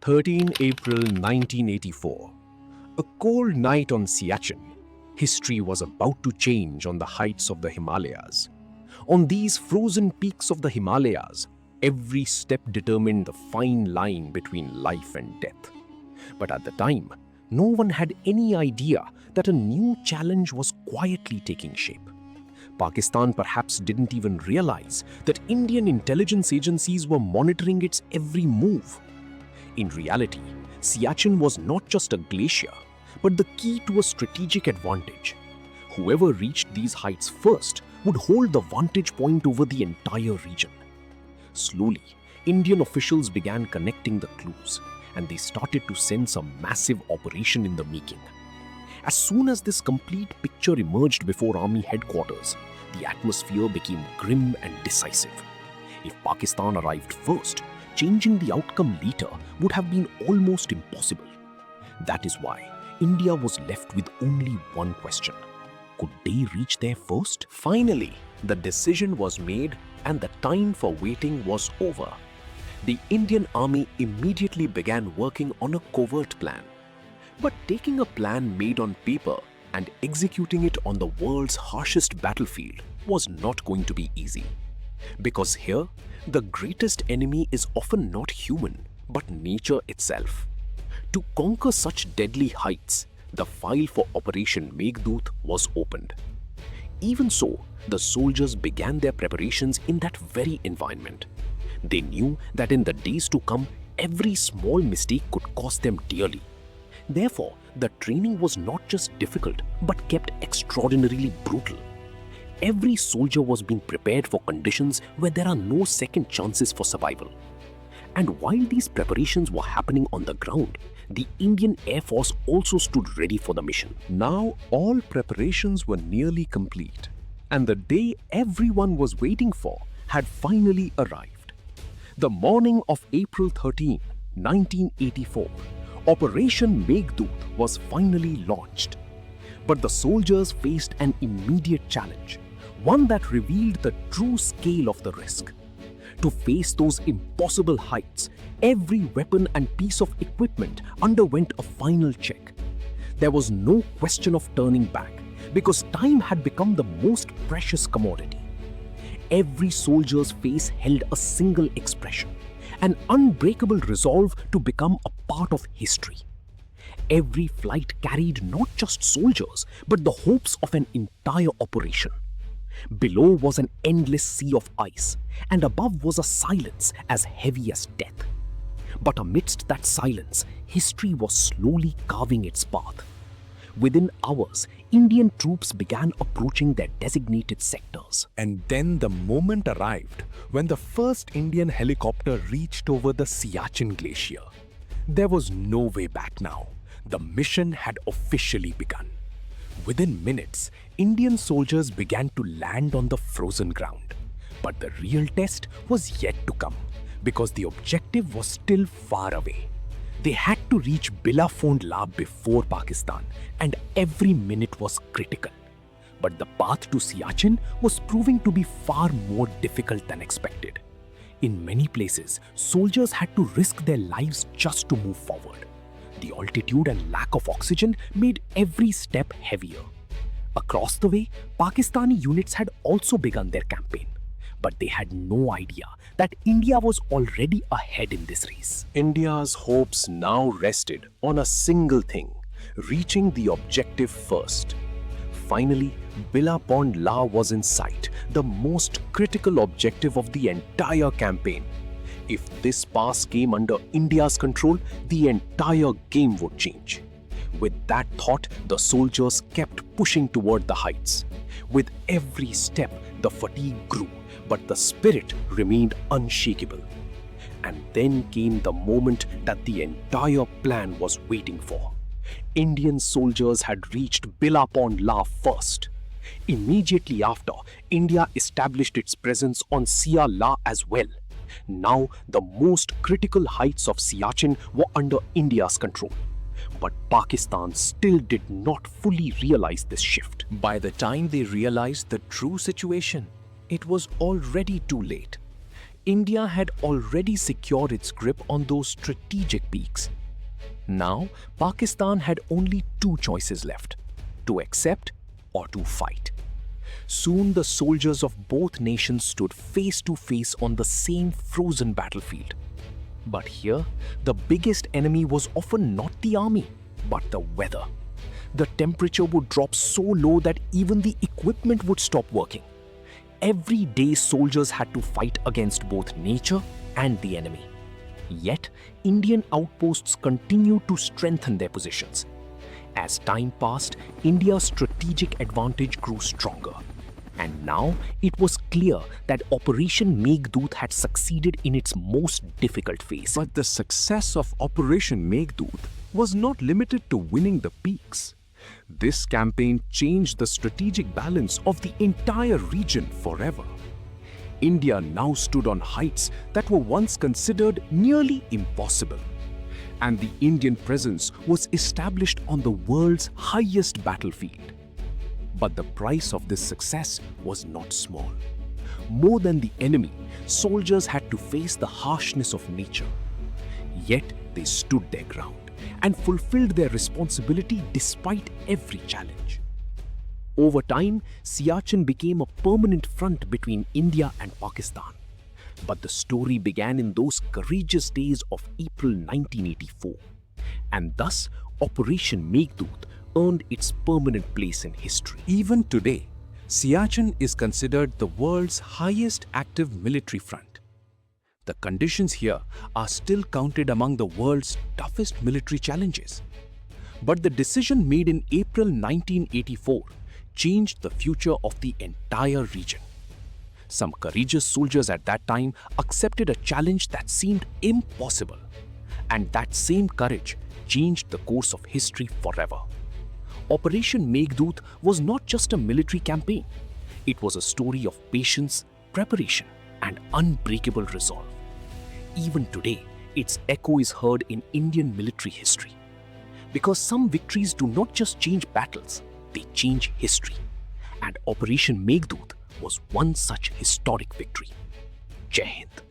13 April 1984. A cold night on Siachen. History was about to change on the heights of the Himalayas. On these frozen peaks of the Himalayas, every step determined the fine line between life and death. But at the time, no one had any idea that a new challenge was quietly taking shape. Pakistan perhaps didn't even realize that Indian intelligence agencies were monitoring its every move. In reality, Siachen was not just a glacier, but the key to a strategic advantage. Whoever reached these heights first would hold the vantage point over the entire region. Slowly, Indian officials began connecting the clues, and they started to sense a massive operation in the making. As soon as this complete picture emerged before army headquarters, the atmosphere became grim and decisive. If Pakistan arrived first, changing the outcome later would have been almost impossible. That is why India was left with only one question. Could they reach there first? Finally, the decision was made and the time for waiting was over. The Indian army immediately began working on a covert plan. But taking a plan made on paper and executing it on the world's harshest battlefield was not going to be easy. Because here, the greatest enemy is often not human, but nature itself. To conquer such deadly heights, the file for Operation Meghdoot was opened. Even so, the soldiers began their preparations in that very environment. They knew that in the days to come, every small mistake could cost them dearly. Therefore, the training was not just difficult, but kept extraordinarily brutal. Every soldier was being prepared for conditions where there are no second chances for survival. And while these preparations were happening on the ground, the Indian Air Force also stood ready for the mission. Now, all preparations were nearly complete, and the day everyone was waiting for had finally arrived. The morning of April 13, 1984, Operation Meghdoot was finally launched. But the soldiers faced an immediate challenge, one that revealed the true scale of the risk. To face those impossible heights, every weapon and piece of equipment underwent a final check. There was no question of turning back, because time had become the most precious commodity. Every soldier's face held a single expression, an unbreakable resolve to become a part of history. Every flight carried not just soldiers, but the hopes of an entire operation. Below was an endless sea of ice, and above was a silence as heavy as death. But amidst that silence, history was slowly carving its path. Within hours, Indian troops began approaching their designated sectors. And then the moment arrived when the first Indian helicopter reached over the Siachen Glacier. There was no way back now. The mission had officially begun. Within minutes, Indian soldiers began to land on the frozen ground. But the real test was yet to come, because the objective was still far away. They had to reach Bilafond La before Pakistan, and every minute was critical. But the path to Siachen was proving to be far more difficult than expected. In many places, soldiers had to risk their lives just to move forward. The altitude and lack of oxygen made every step heavier. Across the way, Pakistani units had also begun their campaign. But they had no idea that India was already ahead in this race. India's hopes now rested on a single thing: reaching the objective first. Finally, Bilafond La was in sight, the most critical objective of the entire campaign. If this pass came under India's control, the entire game would change. With that thought, the soldiers kept pushing toward the heights. With every step, the fatigue grew, but the spirit remained unshakable. And then came the moment that the entire plan was waiting for. Indian soldiers had reached Bilafond La first. Immediately after, India established its presence on Sia La as well. Now, the most critical heights of Siachen were under India's control. But Pakistan still did not fully realize this shift. By the time they realized the true situation, it was already too late. India had already secured its grip on those strategic peaks. Now, Pakistan had only two choices left: to accept or to fight. Soon the soldiers of both nations stood face to face on the same frozen battlefield. But here, the biggest enemy was often not the army, but the weather. The temperature would drop so low that even the equipment would stop working. Every day, soldiers had to fight against both nature and the enemy. Yet, Indian outposts continued to strengthen their positions. As time passed, India's strategic advantage grew stronger. And now it was clear that Operation Meghdoot had succeeded in its most difficult phase. But the success of Operation Meghdoot was not limited to winning the peaks. This campaign changed the strategic balance of the entire region forever. India now stood on heights that were once considered nearly impossible. And the Indian presence was established on the world's highest battlefield. But the price of this success was not small. More than the enemy, soldiers had to face the harshness of nature. Yet they stood their ground and fulfilled their responsibility despite every challenge. Over time, Siachen became a permanent front between India and Pakistan. But the story began in those courageous days of April 1984. And thus, Operation Meghdoot earned its permanent place in history. Even today, Siachen is considered the world's highest active military front. The conditions here are still counted among the world's toughest military challenges. But the decision made in April 1984 changed the future of the entire region. Some courageous soldiers at that time accepted a challenge that seemed impossible. And that same courage changed the course of history forever. Operation Meghdoot was not just a military campaign. It was a story of patience, preparation, and unbreakable resolve. Even today, its echo is heard in Indian military history. Because some victories do not just change battles, they change history. And Operation Meghdoot was one such historic victory. Jai Hind.